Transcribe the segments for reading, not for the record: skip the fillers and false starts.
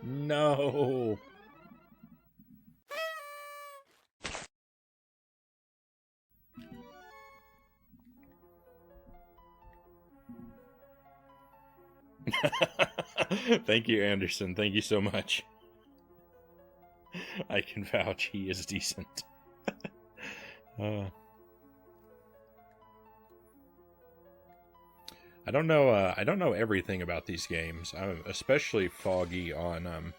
No. Thank you, Anderson. Thank you so much. I can vouch he is decent. I don't know. I don't know everything about these games. I'm especially foggy on.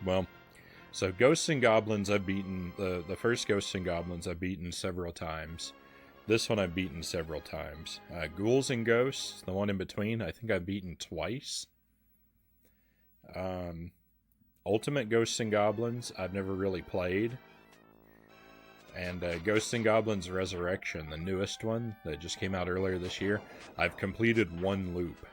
Well, so Ghosts and Goblins I've beaten. The first Ghosts and Goblins I've beaten several times. This one I've beaten several times. Ghouls and Ghosts, the one in between, I think I've beaten twice. Ultimate Ghosts and Goblins, I've never really played. And Ghosts and Goblins Resurrection, the newest one that just came out earlier this year, I've completed one loop.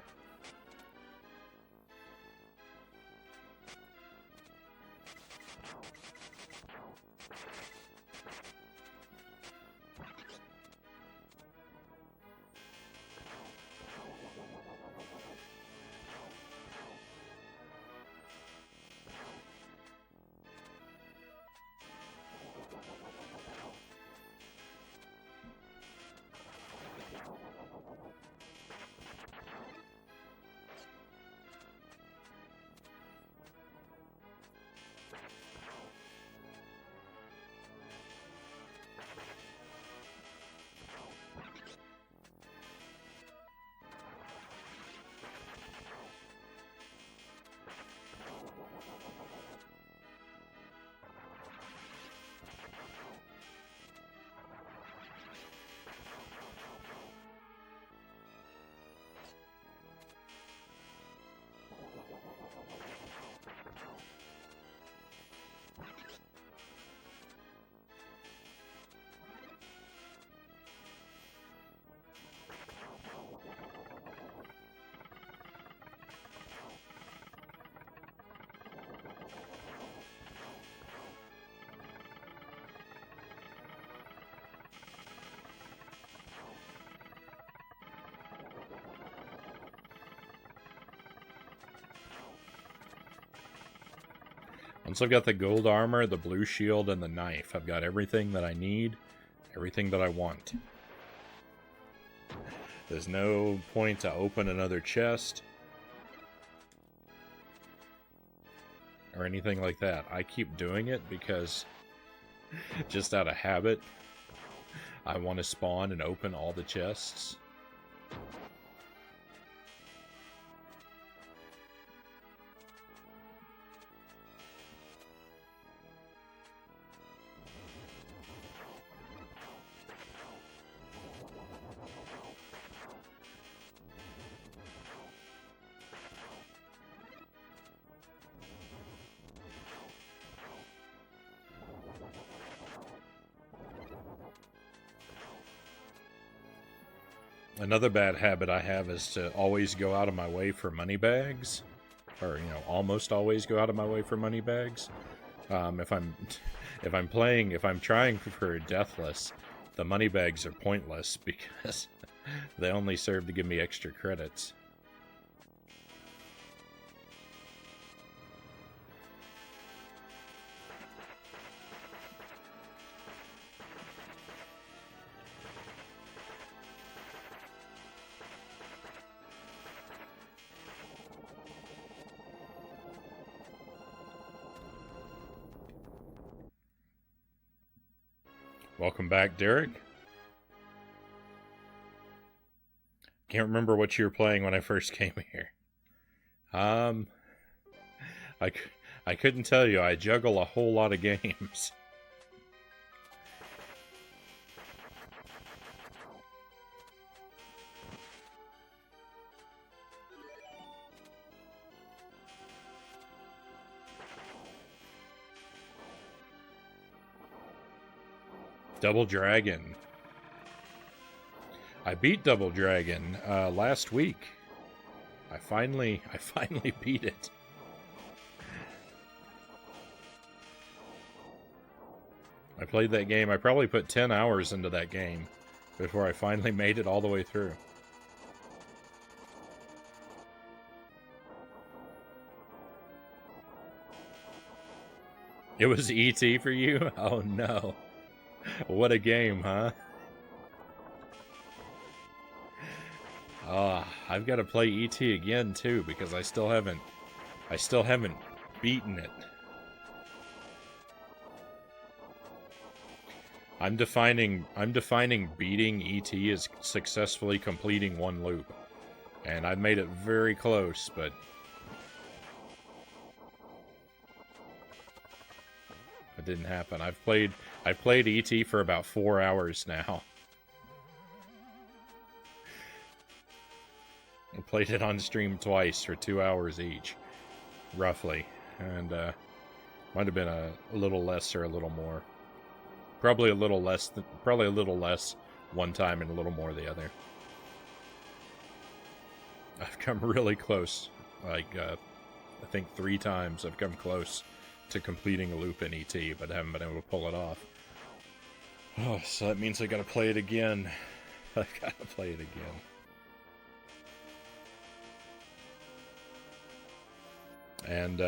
Once I've got the gold armor, the blue shield, and the knife, I've got everything that I need, everything that I want. There's no point to open another chest or anything like that. I keep doing it because, just out of habit, I want to spawn and open all the chests. Another bad habit I have is to always go out of my way for money bags. Or, you know, almost always go out of my way for money bags. If I'm trying for Deathless, the money bags are pointless because they only serve to give me extra credits. Welcome back, Derek. Can't remember what you were playing when I first came here. I couldn't tell you. I juggle a whole lot of games. Double Dragon. I beat Double Dragon last week. I finally beat it. I played that game. I probably put 10 hours into that game before I finally made it all the way through. It was E.T. for you? Oh no. What a game, huh? I've got to play E.T. again too because I still haven't beaten it. I'm defining beating E.T. as successfully completing one loop. And I made it very close, but it didn't happen. I've played E.T. for about 4 hours now. I played it on stream twice for 2 hours each, roughly, and might have been a little less or a little more. Probably a little less one time and a little more the other. I've come really close. Like, I think 3 times I've come close to completing a loop in ET, but I haven't been able to pull it off. Oh, so that means I gotta play it again. I gotta play it again. And,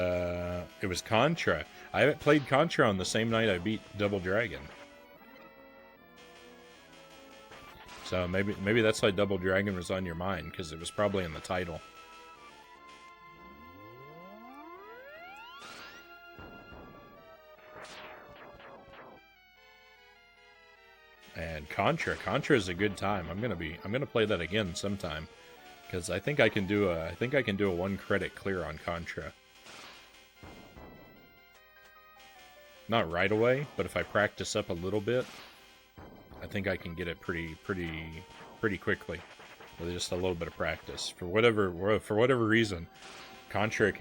it was Contra. I played Contra on the same night I beat Double Dragon. So maybe that's why Double Dragon was on your mind, because it was probably in the title. And Contra is a good time. I'm gonna play that again sometime, because I think I can do a 1-credit clear on Contra. Not right away, but if I practice up a little bit, I think I can get it pretty quickly with just a little bit of practice. For whatever reason, Contra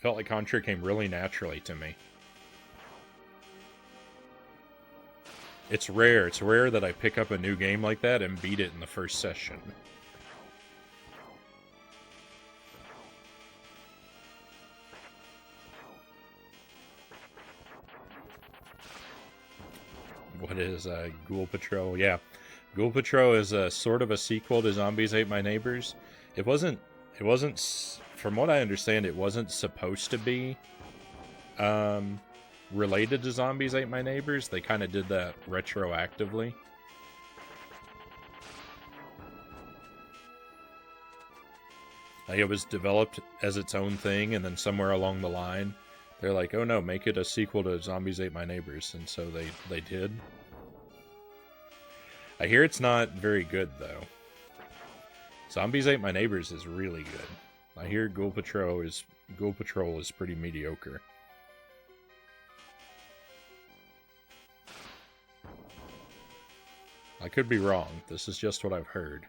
felt like Contra came really naturally to me. It's rare that I pick up a new game like that and beat it in the first session. What is Ghoul Patrol? Yeah, Ghoul Patrol is a sort of a sequel to Zombies Ate My Neighbors. It wasn't. From what I understand, it wasn't supposed to be related to Zombies Ate My Neighbors. They kind of did that retroactively. Like, it was developed as its own thing, and then somewhere along the line, they're like, oh no, make it a sequel to Zombies Ate My Neighbors, and so they did. I hear it's not very good, though. Zombies Ate My Neighbors is really good. I hear Ghoul Patrol is pretty mediocre. I could be wrong. This is just what I've heard.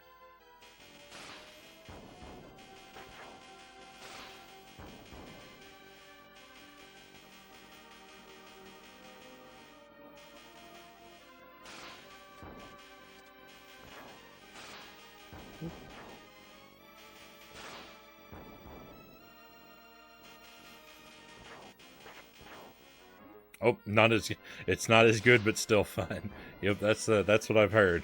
Oh, it's not as good, but still fun. Yep, that's what I've heard.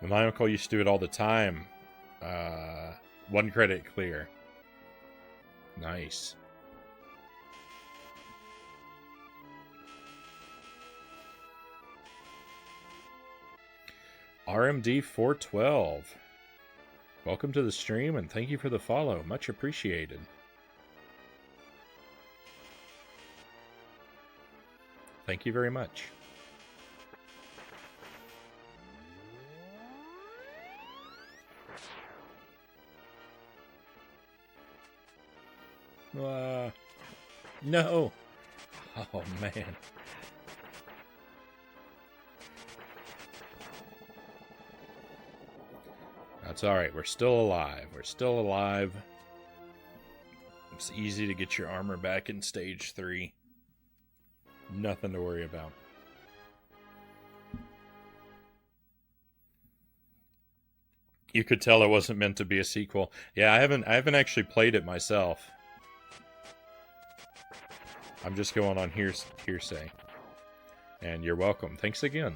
My uncle used to do it all the time. 1-credit clear. Nice. RMD 412. Welcome to the stream, and thank you for the follow. Much appreciated. Thank you very much. No! Oh, man. That's alright, we're still alive. We're still alive. It's easy to get your armor back in stage 3. Nothing to worry about. You could tell it wasn't meant to be a sequel. Yeah, I haven't actually played it myself. I'm just going on hearsay. And you're welcome. Thanks again.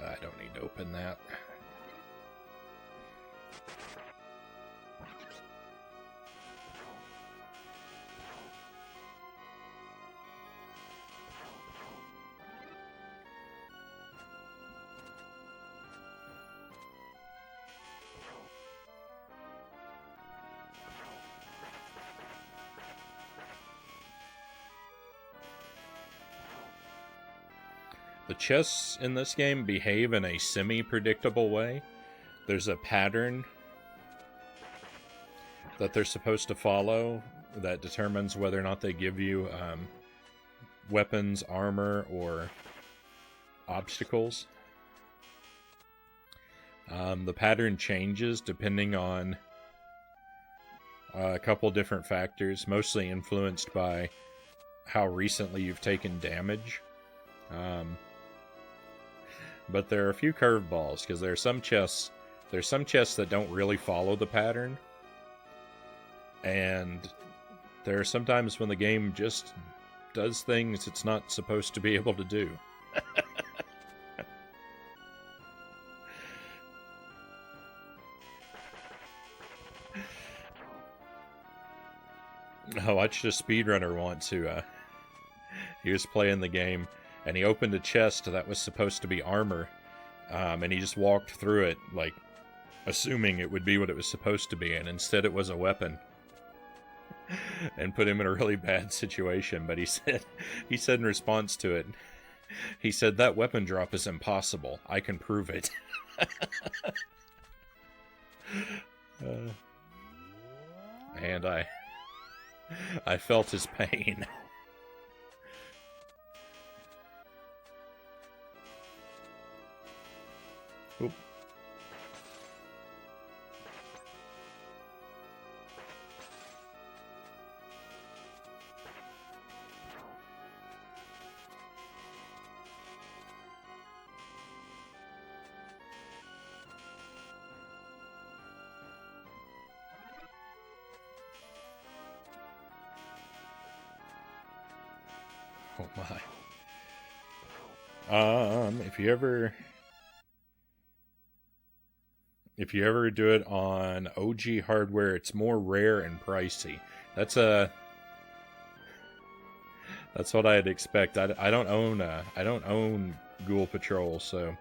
I don't need to open that. the chests in this game behave in a semi-predictable way. There's a pattern that they're supposed to follow that determines whether or not they give you weapons, armor, or obstacles. The pattern changes depending on a couple different factors, mostly influenced by how recently you've taken damage. But there are a few curveballs, because there's some chests that don't really follow the pattern. And there are sometimes when the game just does things it's not supposed to be able to do. I watched a speedrunner once who, he was playing the game, and he opened a chest that was supposed to be armor, and he just walked through it, like, assuming it would be what it was supposed to be, and instead it was a weapon. And put him in a really bad situation, but he said in response to it, he said, "That weapon drop is impossible. I can prove it." And I felt his pain. Oop. Oh my. If you ever do it on OG hardware, it's more rare and pricey. That's what I'd expect. I don't own Ghoul Patrol, so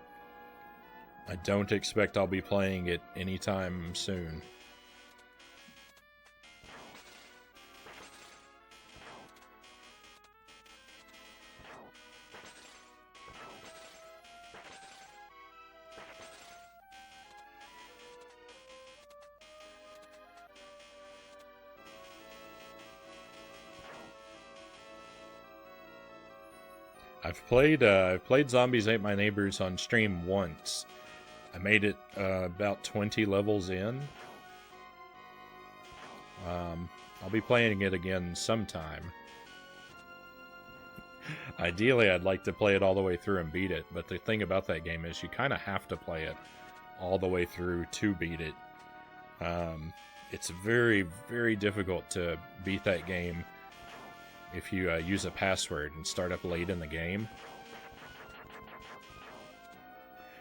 I don't expect I'll be playing it anytime soon. I've played Zombies Ate My Neighbors on stream once. I made it about 20 levels in. I'll be playing it again sometime. Ideally, I'd like to play it all the way through and beat it, but the thing about that game is you kind of have to play it all the way through to beat it. It's very, very difficult to beat that game if you use a password and start up late in the game.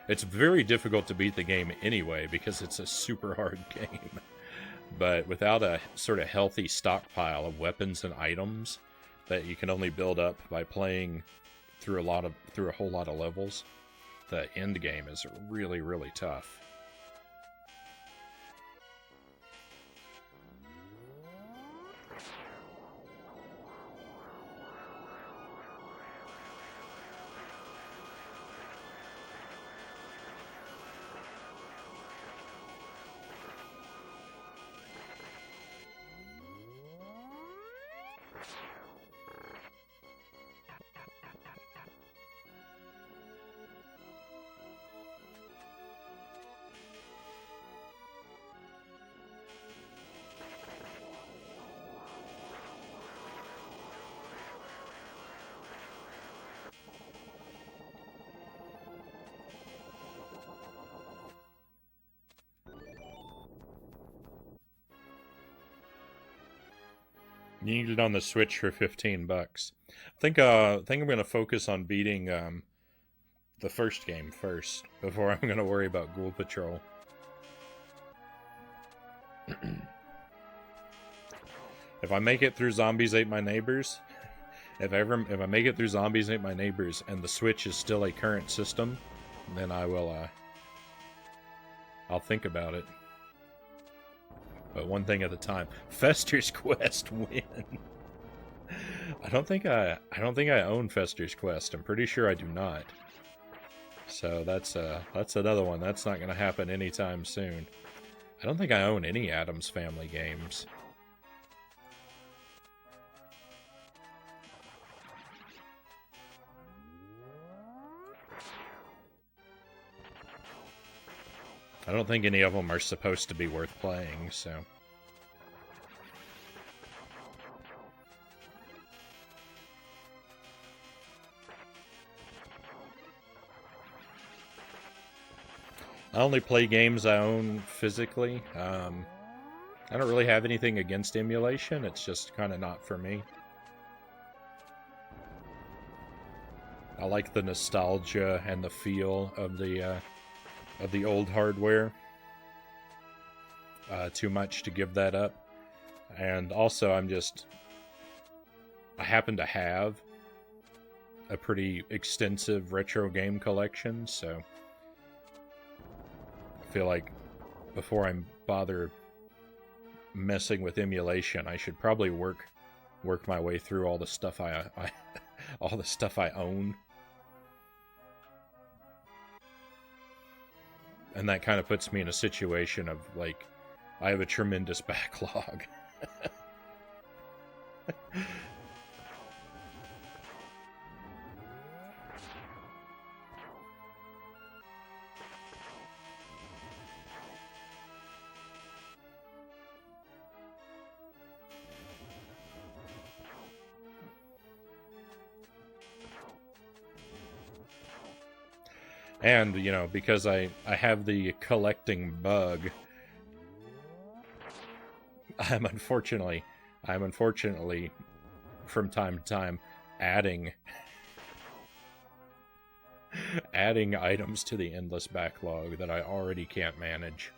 It's very difficult to beat the game anyway, because it's a super hard game. But without a sort of healthy stockpile of weapons and items that you can only build up by playing through a whole lot of levels, the end game is really, really tough. You need it on the Switch for $15. I think I'm gonna focus on beating the first game first before I'm gonna worry about Ghoul Patrol. If I make it through Zombies Ate My Neighbors, if I make it through Zombies Ate My Neighbors and the Switch is still a current system, then I will I'll think about it. But one thing at a time. Fester's Quest win. I don't think I own Fester's Quest. I'm pretty sure I do not. So that's another one. That's not going to happen anytime soon. I don't think I own any Addams Family games. I don't think any of them are supposed to be worth playing, so... I only play games I own physically. I don't really have anything against emulation. It's just kind of not for me. I like the nostalgia and the feel of the old hardware. Too much to give that up. And also, I happen to have a pretty extensive retro game collection, so I feel like before I bother messing with emulation, I should probably work my way through all the stuff all the stuff I own. And that kind of puts me in a situation of, like, I have a tremendous backlog. And, you know, because I have the collecting bug, I'm unfortunately, from time to time, adding items to the endless backlog that I already can't manage.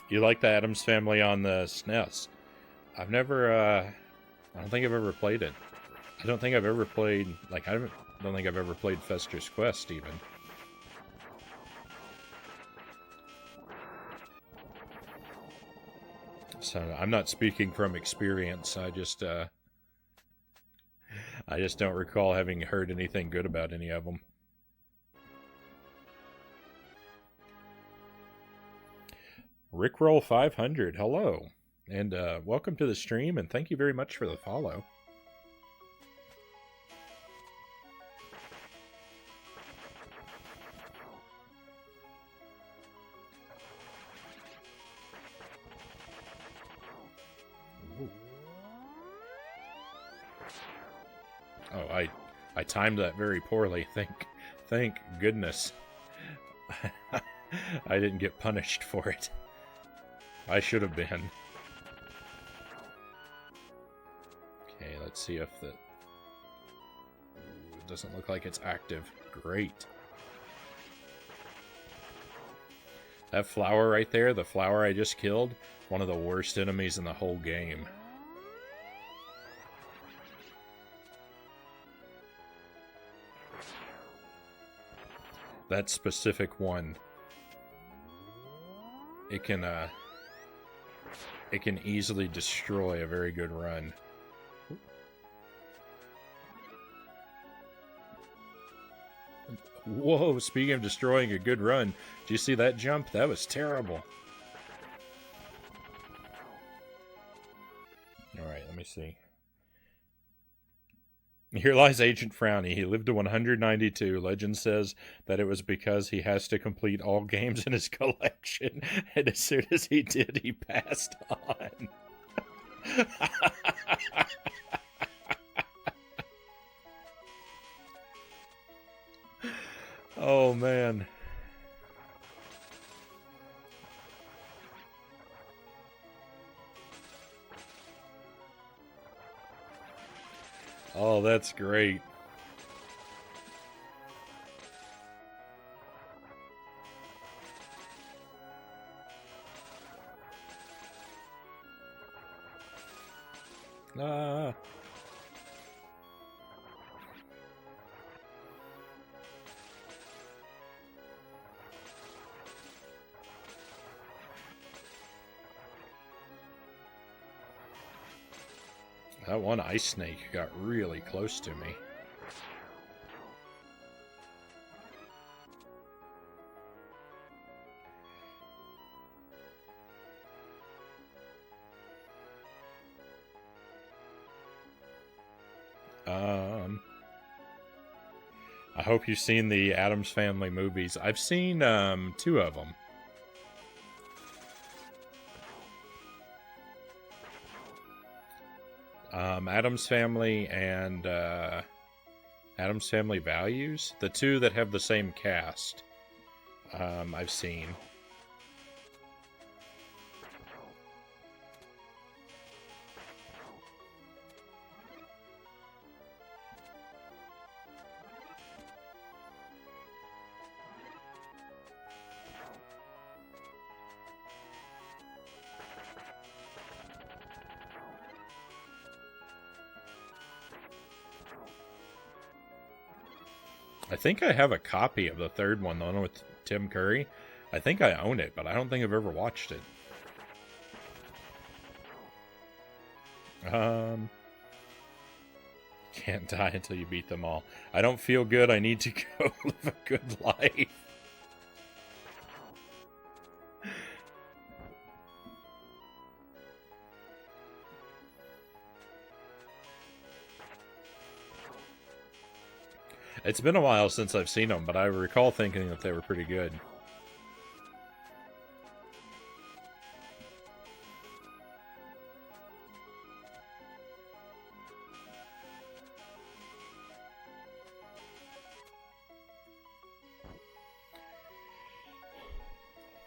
You like the Addams Family on the SNES? I've never, I don't think I've ever played it. I don't think I've ever played, like, I don't think I've ever played Fester's Quest, even. So, I'm not speaking from experience, I just don't recall having heard anything good about any of them. Rickroll 500, hello. And welcome to the stream, and thank you very much for the follow. Ooh. Oh, I timed that very poorly. Thank goodness. I didn't get punished for it. I should have been. Okay, let's see if it doesn't look like it's active. Great. That flower right there, the flower I just killed, one of the worst enemies in the whole game. That specific one. It can easily destroy a very good run. Whoa, speaking of destroying a good run, did you see that jump? That was terrible. Alright, let me see. Here lies Agent Frownie. He lived to 192. Legend says that it was because he has to complete all games in his collection, and as soon as he did, he passed on. Oh, man. Oh, that's great. Ah. That one ice snake got really close to me. I hope you've seen the Addams Family movies. I've seen 2 of them. Addams Family and Addams Family Values. The 2 that have the same cast. I've seen. I think I have a copy of the 3rd one, the one with Tim Curry. I think I own it, but I don't think I've ever watched it. Can't die until you beat them all. I don't feel good. I need to go live a good life. It's been a while since I've seen them, but I recall thinking that they were pretty good.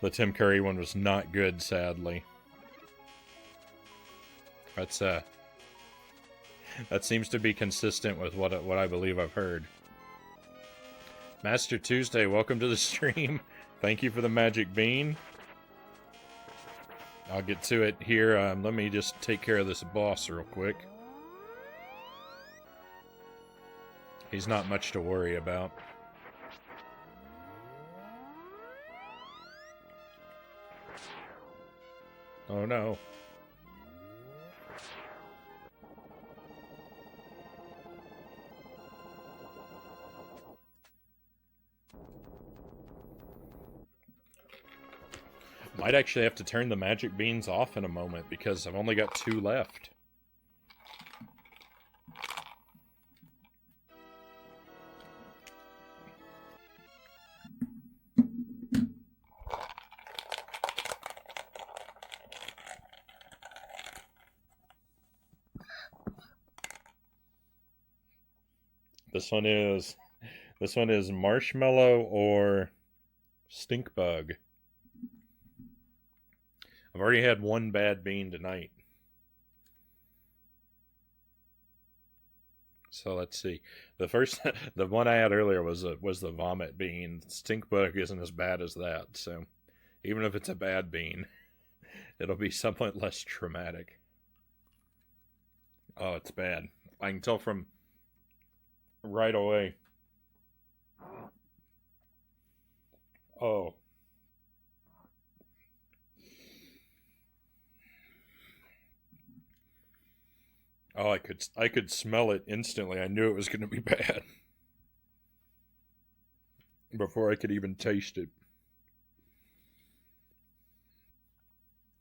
The Tim Curry one was not good, sadly. That seems to be consistent with what I believe I've heard. Master Tuesday, welcome to the stream. Thank you for the magic bean. I'll get to it here. Let me just take care of this boss real quick. He's not much to worry about. Oh no. Might actually have to turn the magic beans off in a moment because I've only got 2 left. This one is marshmallow or stink bug. I've already had 1 bad bean tonight. So let's see. The one I had earlier was the vomit bean. Stink bug isn't as bad as that. So even if it's a bad bean, it'll be somewhat less traumatic. Oh, it's bad. I can tell from right away. Oh. Oh, I could smell it instantly. I knew it was going to be bad before I could even taste it.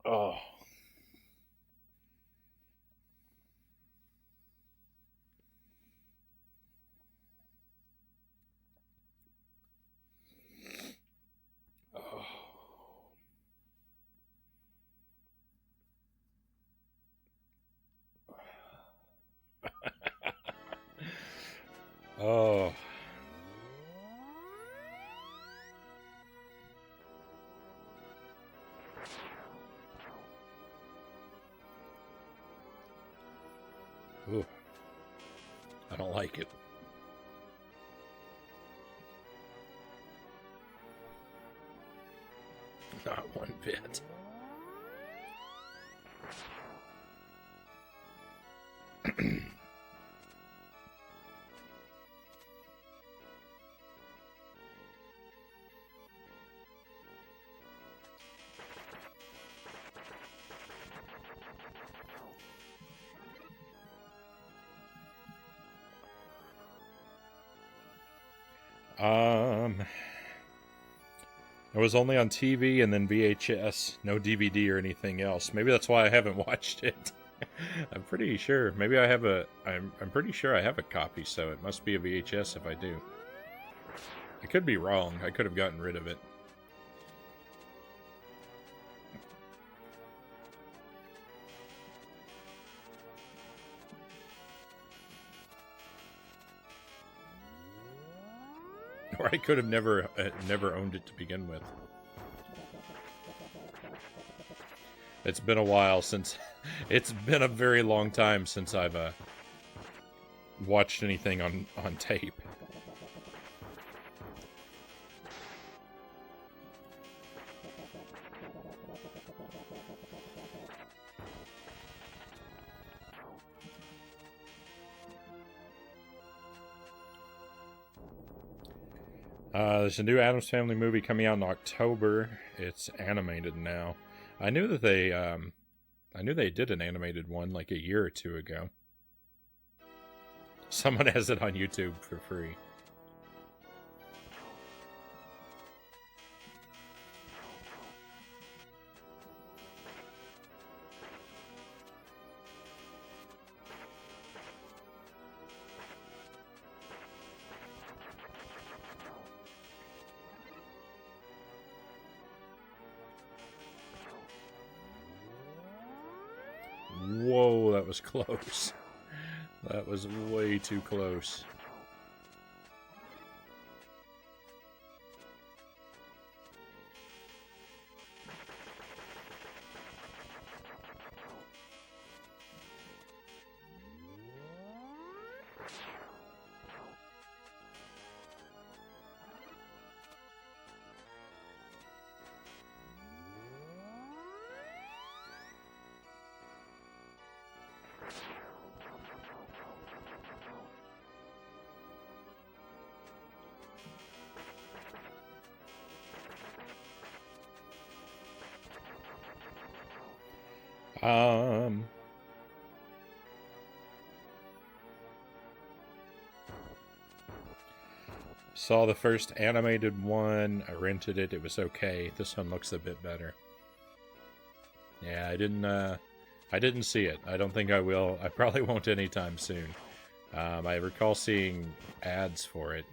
Oh. Oh. Ooh. I don't like it. Not one bit. Um, it was only on TV and then VHS, no DVD or anything else. Maybe that's why I haven't watched it. I'm pretty sure. Maybe I have a. I'm pretty sure I have a copy, so it must be a VHS if I do. I could be wrong. I could have gotten rid of it. Or I could have never owned it to begin with. It's been a while since... It's been a very long time since I've watched anything on tape. There's a new Addams Family movie coming out in October. It's animated now. I knew that they did an animated one like a year or two ago. Someone has it on YouTube for free. Whoa, that was close. That was way too close. Saw the first animated one. I rented it. It was okay. This one looks a bit better. Yeah, I didn't see it. I don't think I will. I probably won't anytime soon. I recall seeing ads for it.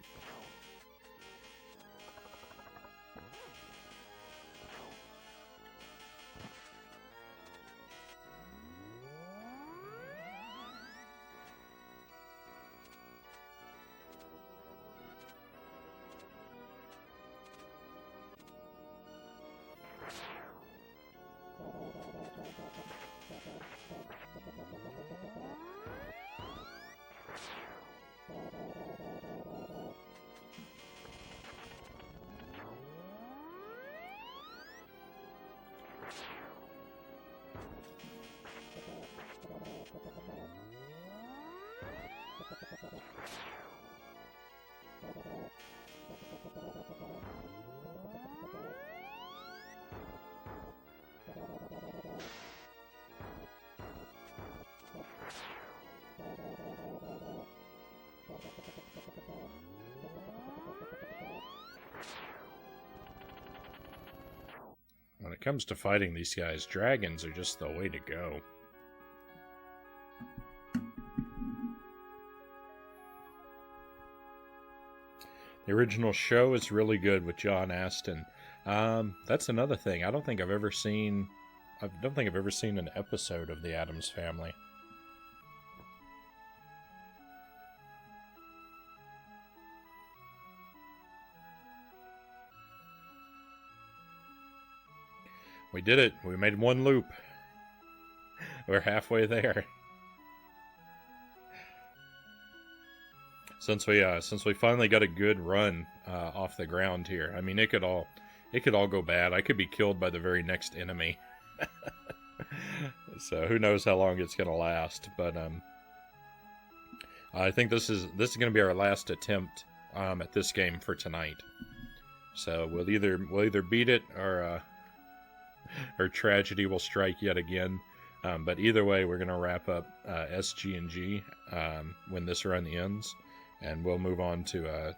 When it comes to fighting these guys, dragons are just the way to go. The original show is really good with John Astin. That's another thing. I don't think I've ever seen an episode of The Addams Family. We did it. We made one loop. We're halfway there. Since we finally got a good run off the ground here. I mean, it could all go bad. I could be killed by the very next enemy. So who knows how long it's gonna last? But I think this is gonna be our last attempt at this game for tonight. So we'll either beat it or tragedy will strike yet again. But either way, we're gonna wrap up SG and G when this run ends. And we'll move on to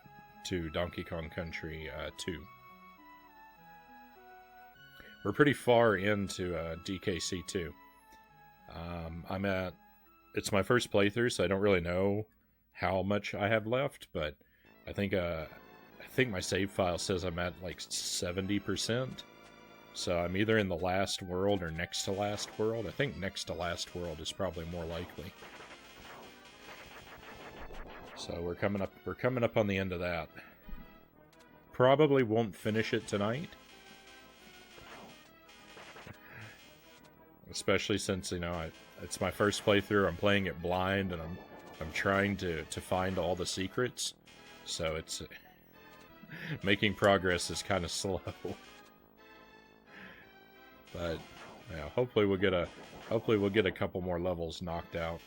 to Donkey Kong Country 2. We're pretty far into DKC 2. It's my first playthrough, so I don't really know how much I have left, but I think my save file says I'm at like 70%. So I'm either in the last world or next to last world. I think next to last world is probably more likely. So we're coming up on the end of that. Probably won't finish it tonight. Especially since, you know, it's my first playthrough. I'm playing it blind, and I'm trying to find all the secrets. So it's making progress is kind of slow. But yeah, hopefully we'll get a couple more levels knocked out.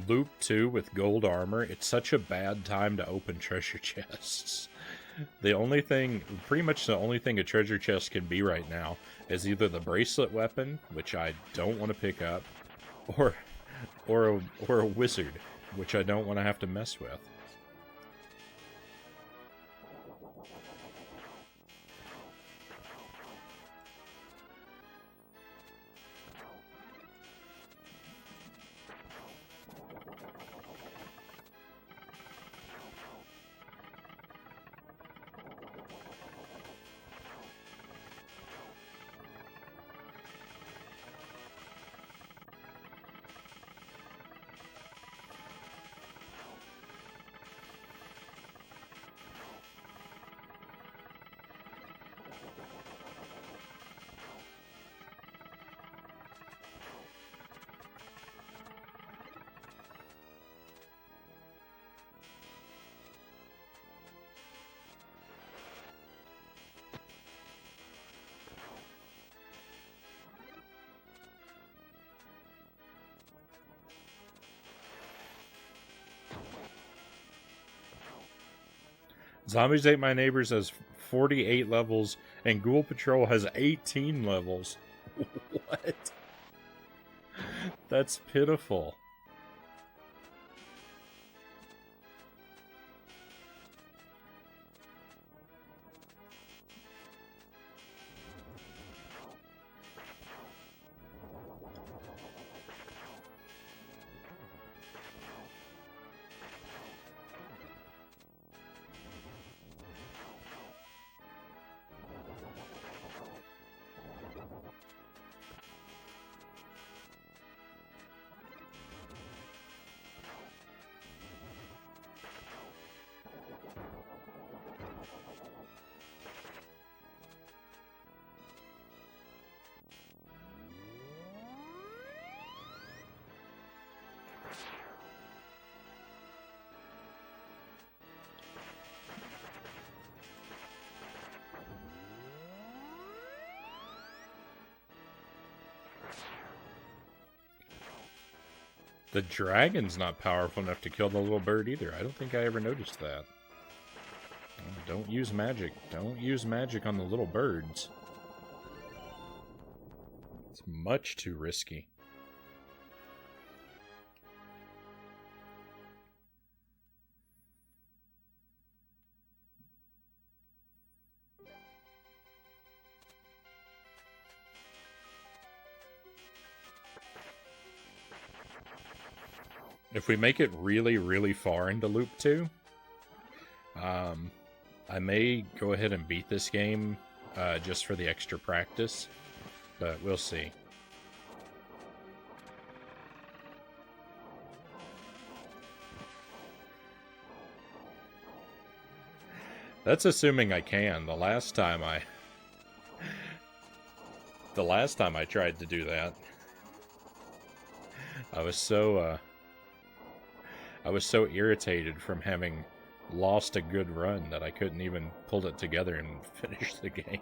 Loop 2 with gold armor. It's such a bad time to open treasure chests. Pretty much the only thing a treasure chest can be right now is either the bracelet weapon, which I don't want to pick up, or a wizard, which I don't want to have to mess with. Zombies Ate My Neighbors has 48 levels, and Ghoul Patrol has 18 levels. What? That's pitiful. The dragon's not powerful enough to kill the little bird either. I don't think I ever noticed that. Don't use magic. Don't use magic on the little birds. It's much too risky. If we make it really, really far into Loop 2, I may go ahead and beat this game just for the extra practice, but we'll see. That's assuming I can. The last time I tried to do that, I was so I was so irritated from having lost a good run that I couldn't even pull it together and finish the game.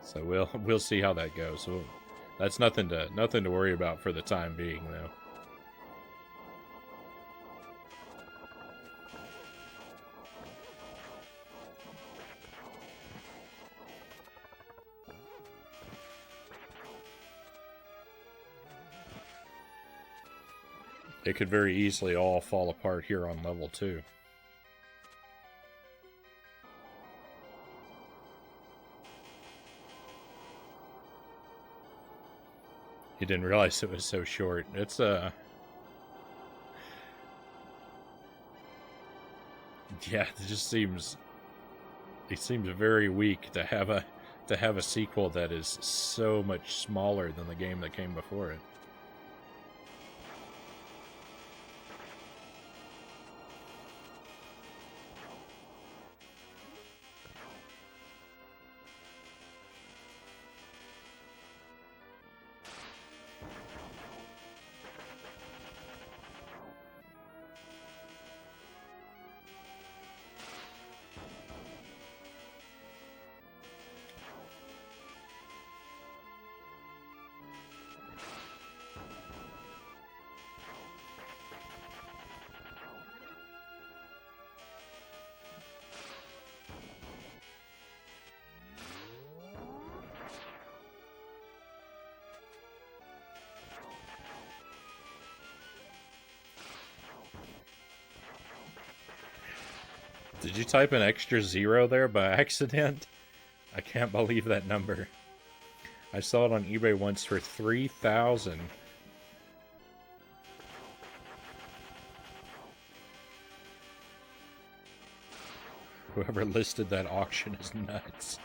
So we'll see how that goes. So that's nothing to worry about for the time being, though. It could very easily all fall apart here on level 2. You didn't realize it was so short. It's yeah, it just seems very weak to have a sequel that is so much smaller than the game that came before it. Did you type an extra 0 there by accident? I can't believe that number. I saw it on eBay once for 3,000. Whoever listed that auction is nuts.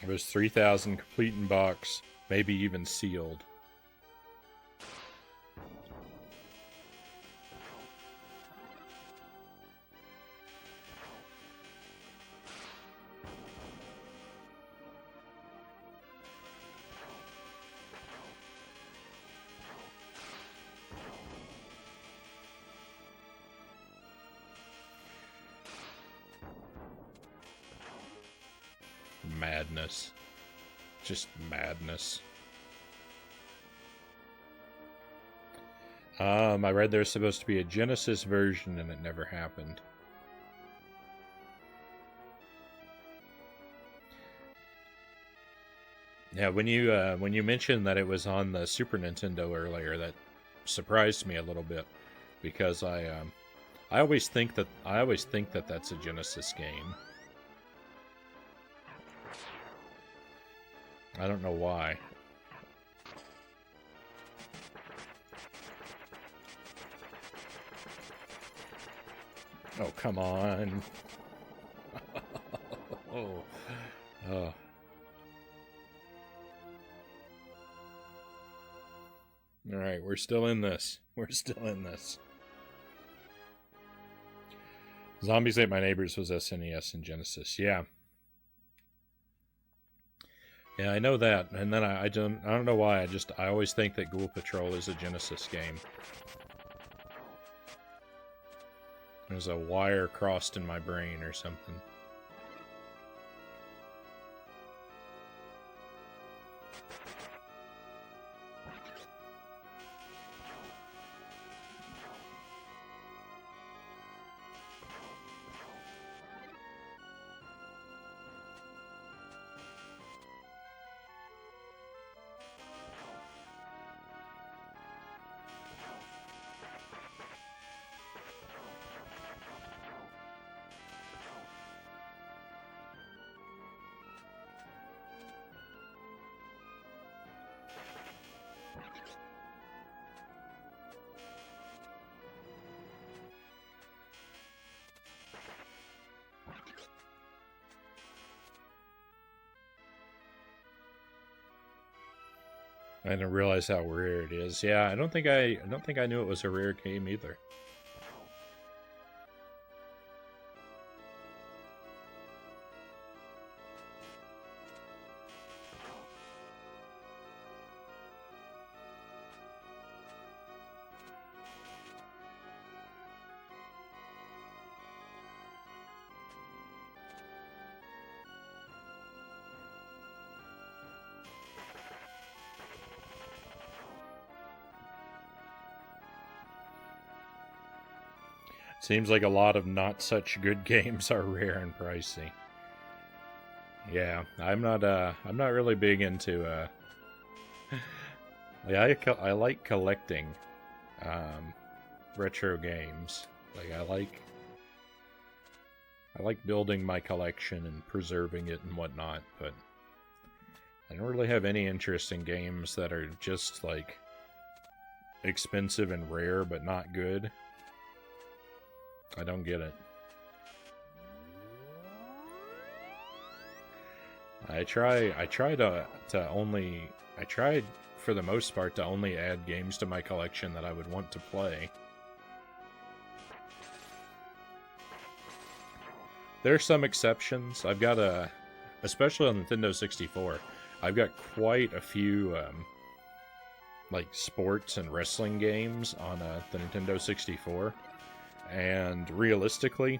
It was 3,000 complete in box, maybe even sealed. Madness. Just madness. I read there's supposed to be a Genesis version and it never happened. Yeah, when you mentioned that it was on the Super Nintendo earlier, that surprised me a little bit because I always think that that's a Genesis game. I don't know why. Oh, come on. Oh. Alright, we're still in this. We're still in this. Zombies Ate My Neighbors was SNES and Genesis. Yeah. Yeah, I know that. And then I don't know why. I always think that Ghoul Patrol is a Genesis game. There's a wire crossed in my brain or something. I didn't realize how rare it is. Yeah, I don't think I knew it was a rare game either. Seems like a lot of not such good games are rare and pricey. Yeah, I'm not really big into yeah, I like collecting retro games. Like I like building my collection and preserving it and whatnot, but I don't really have any interest in games that are just like expensive and rare but not good. I don't get it. I tried for the most part to only add games to my collection that I would want to play. There are some exceptions. I've got especially on Nintendo 64, I've got quite a few like sports and wrestling games on the Nintendo 64. And realistically,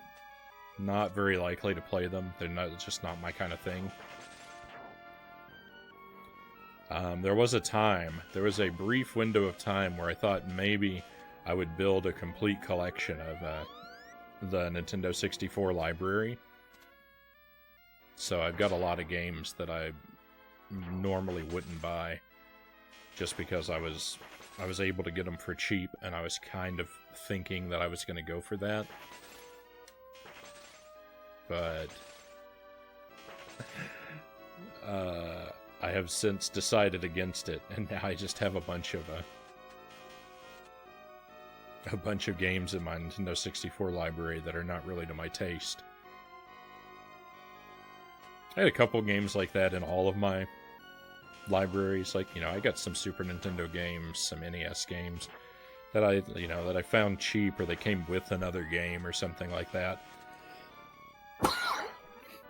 not very likely to play them. It's just not my kind of thing. There was a brief window of time where I thought maybe I would build a complete collection of the Nintendo 64 library. So I've got a lot of games that I normally wouldn't buy, just because I was able to get them for cheap, and I was kind of thinking that I was going to go for that. But I have since decided against it, and now I just have a bunch of games in my Nintendo 64 library that are not really to my taste. I had a couple games like that in all of my libraries. Like, I got some Super Nintendo games, some NES games that I found cheap, or they came with another game or something like that.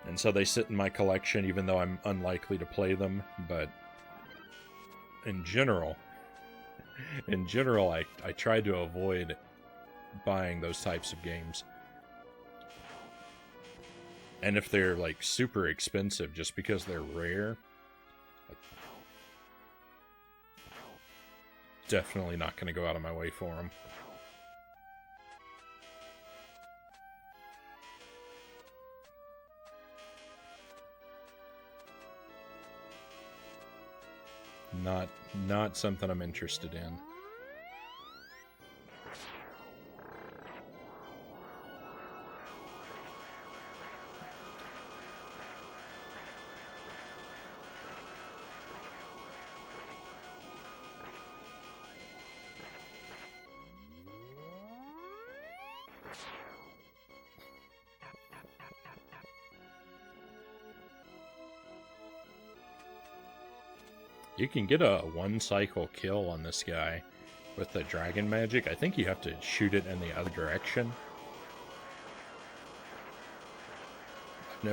And so they sit in my collection even though I'm unlikely to play them, but in general I try to avoid buying those types of games. And if they're like super expensive just because they're rare, definitely not going to go out of my way for them. Not something I'm interested in. You can get a one-cycle kill on this guy with the dragon magic. I think you have to shoot it in the other direction. I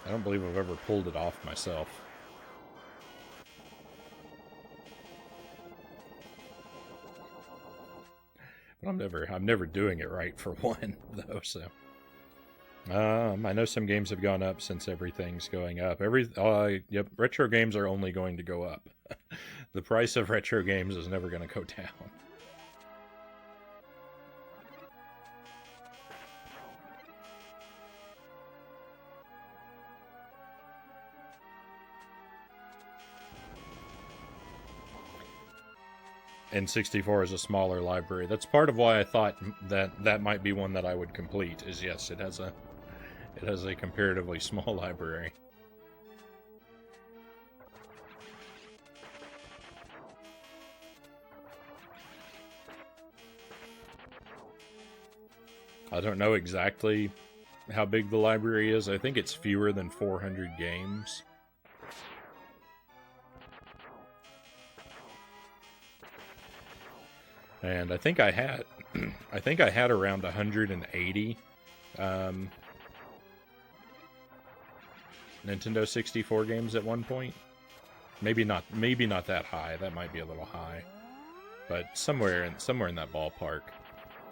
don't believe I've ever pulled it off myself. But I'm never doing it right for one, though, so... I know some games have gone up since everything's going up. Yep, retro games are only going to go up. The price of retro games is never going to go down. N64 is a smaller library. That's part of why I thought that might be one that I would complete. Is yes, it has a comparatively small library. I don't know exactly how big the library is. I think it's fewer than 400 games. And I think I had, I think I had around 180 Nintendo 64 games at one point. Maybe not that high. That might be a little high, but somewhere in that ballpark.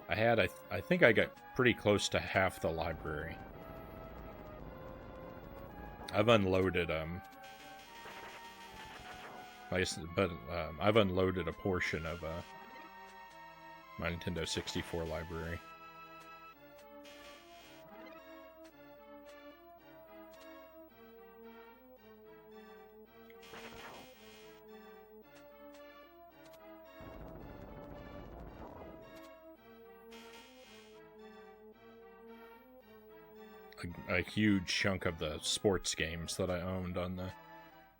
I think I got pretty close to half the library. I've unloaded I've unloaded a portion of my Nintendo 64 library. A huge chunk of the sports games that I owned on the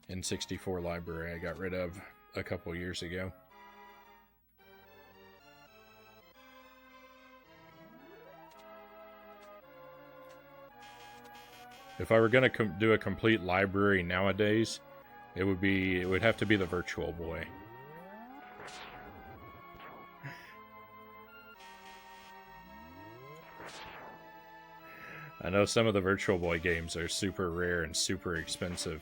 N64 library I got rid of a couple years ago. If I were going to do a complete library nowadays, it would have to be the Virtual Boy. I know some of the Virtual Boy games are super rare and super expensive.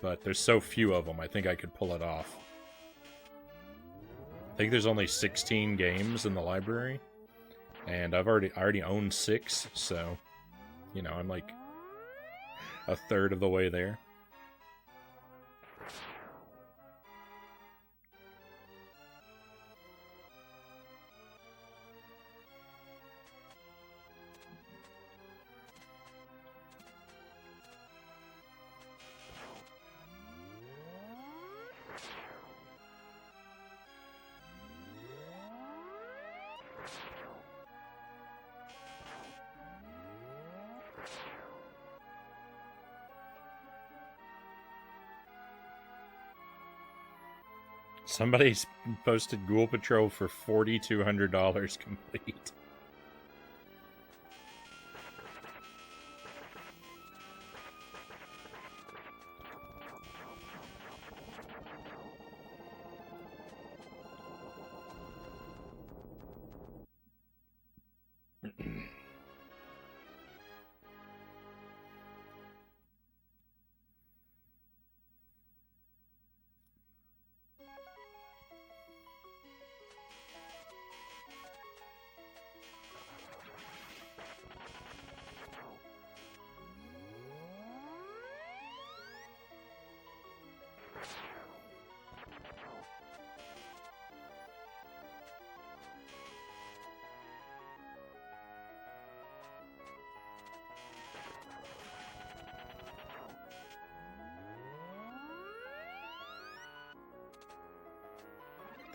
But there's so few of them, I think I could pull it off. I think there's only 16 games in the library, and I already own 6, so, you know, I'm like a third of the way there. Somebody's posted Ghoul Patrol for $4,200 complete.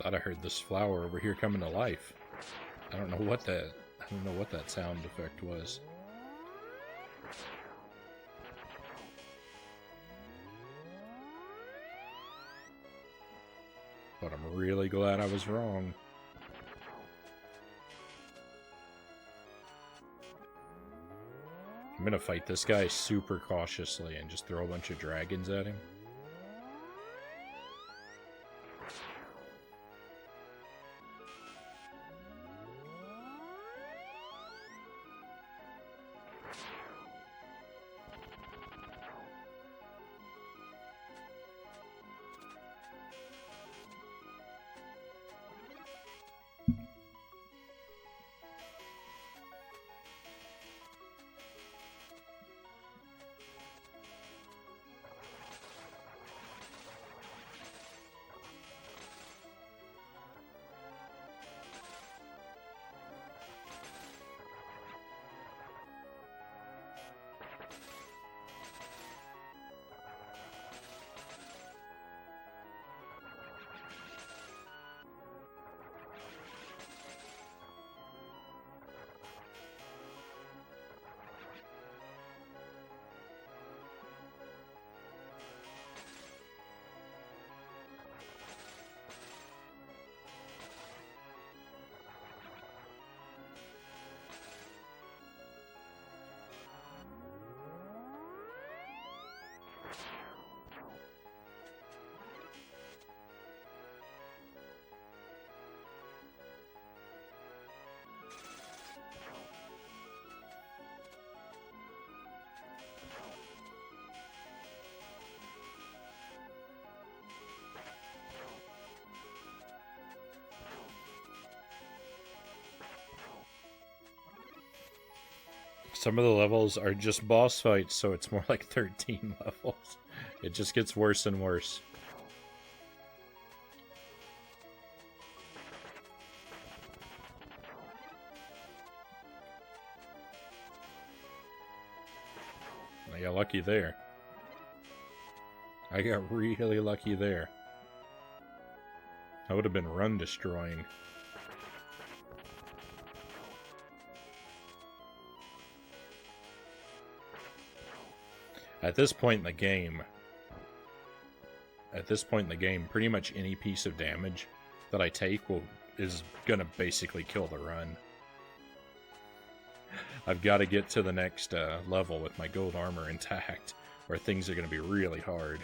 Thought I heard this flower over here coming to life. I don't know what that sound effect was. But I'm really glad I was wrong. I'm gonna fight this guy super cautiously and just throw a bunch of dragons at him. Some of the levels are just boss fights, so it's more like 13 levels. It just gets worse and worse. I got lucky there. I got really lucky there. That would have been run destroying. At this point in the game, pretty much any piece of damage that I take is gonna basically kill the run. I've got to get to the next level with my gold armor intact, or things are gonna be really hard.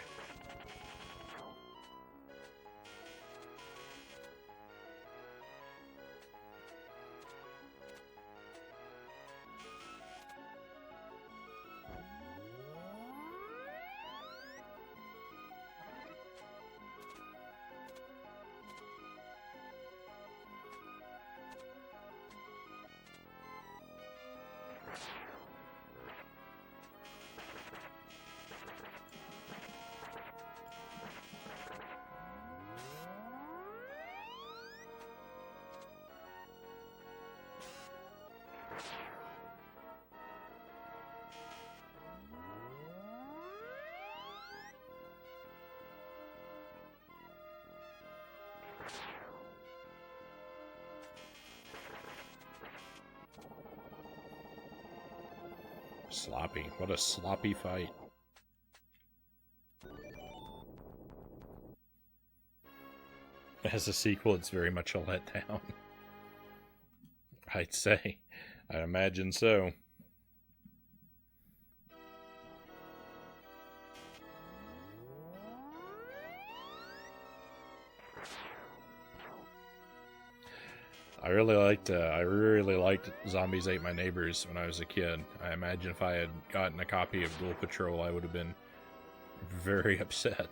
Sloppy. What a sloppy fight. As a sequel, it's very much a letdown. I'd say. I imagine so. I really liked Zombies Ate My Neighbors when I was a kid. I imagine if I had gotten a copy of Ghoul Patrol, I would have been very upset.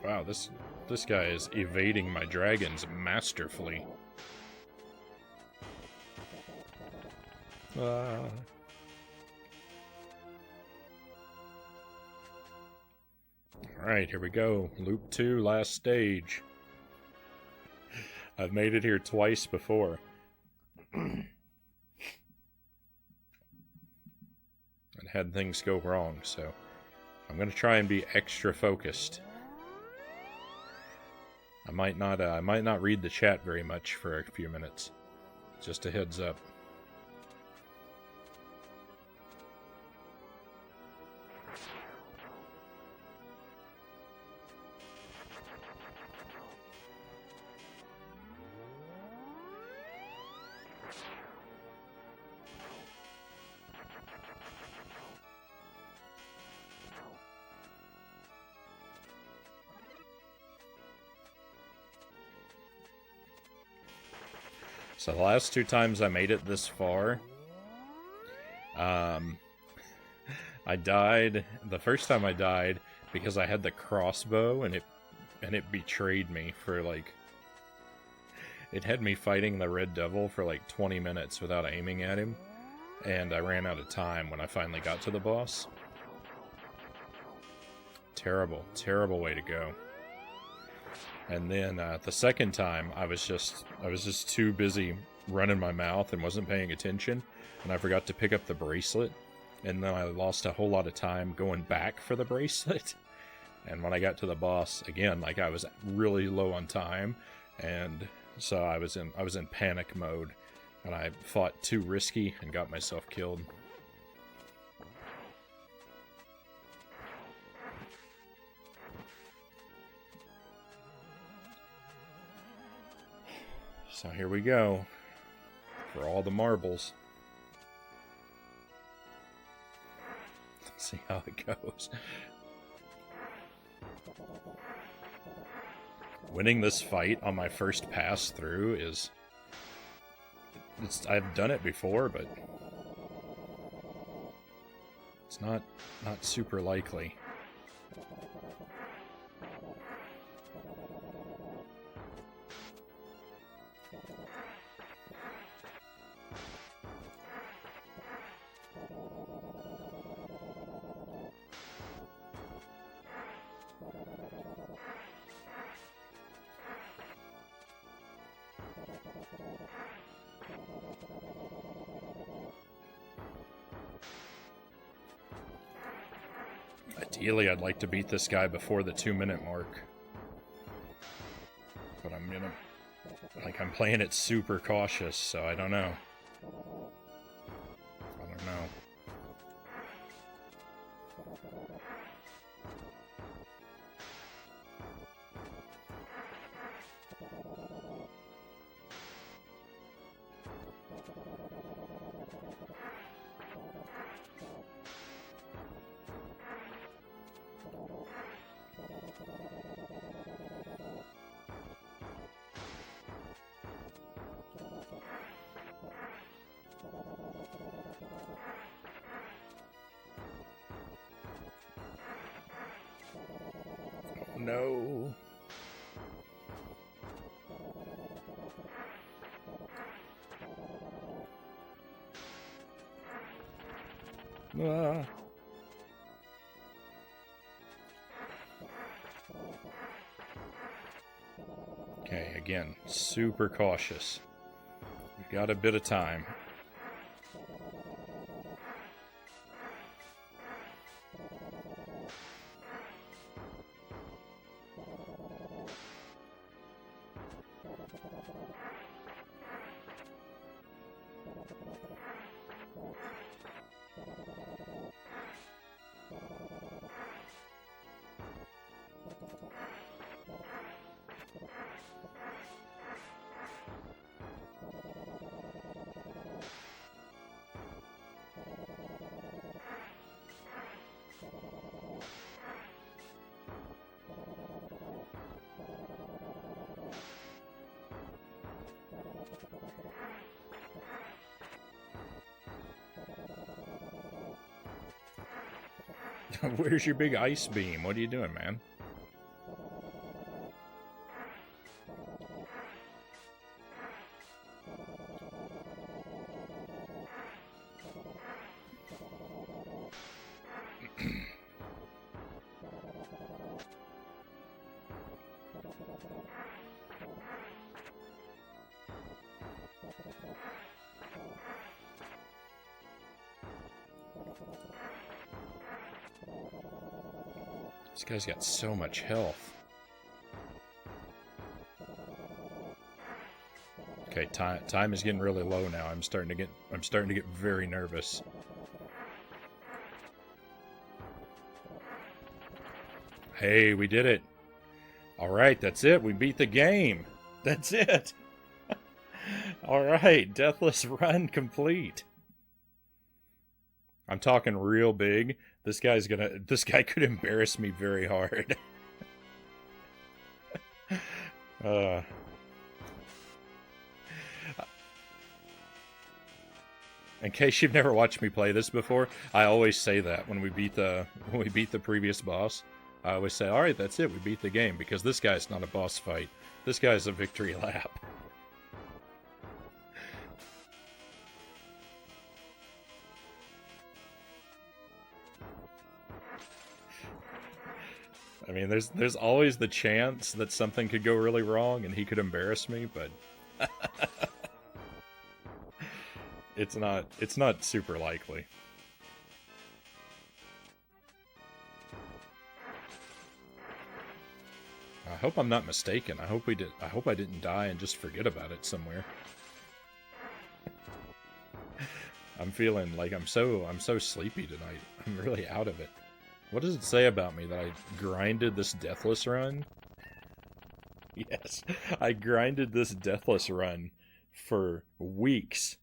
Wow, this guy is evading my dragons masterfully. Alright, here we go. Loop 2, last stage. I've made it here twice before. And had things go wrong, so I'm gonna try and be extra focused. I might not read the chat very much for a few minutes. Just a heads up. So the last two times I made it this far, I died. The first time I died because I had the crossbow and it betrayed me for like. It had me fighting the Red Devil for like 20 minutes without aiming at him, and I ran out of time when I finally got to the boss. Terrible, terrible way to go. And then the second time, I was just too busy running my mouth and wasn't paying attention, and I forgot to pick up the bracelet, and then I lost a whole lot of time going back for the bracelet. And when I got to the boss again, like I was really low on time, and so I was in panic mode, And I fought too risky and got myself killed. So here we go. For all the marbles. Let's see how it goes. Winning this fight on my first pass through is... I've done it before, but... It's not super likely. Ideally, I'd like to beat this guy before the 2-minute mark. But I'm gonna... Like, I'm playing it super cautious, so I don't know. I don't know. No. Ah. Okay, again, super cautious. We've got a bit of time. Where's your big ice beam? What are you doing, man? This guy's got so much health. Okay, time is getting really low now. I'm starting to get very nervous. Hey, we did it. All right, that's it. We beat the game. That's it. All right, Deathless run complete. I'm talking real big. This guy could embarrass me very hard. In case you've never watched me play this before, I always say that when we beat the previous boss. I always say, "All right, that's it. We beat the game," because this guy's not a boss fight. This guy's a victory lap. I mean, there's always the chance that something could go really wrong and he could embarrass me, but it's not super likely. I hope I'm not mistaken. I hope I didn't die and just forget about it somewhere. I'm feeling like I'm so sleepy tonight. I'm really out of it. What does it say about me that I grinded this Deathless run? Yes, I grinded this Deathless run for weeks.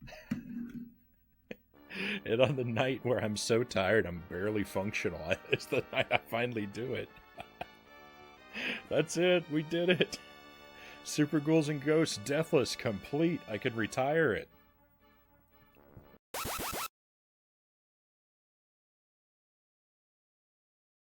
And on the night where I'm so tired, I'm barely functional, it's the night I finally do it. That's it, we did it. Super Ghouls and Ghosts Deathless complete. I could retire it.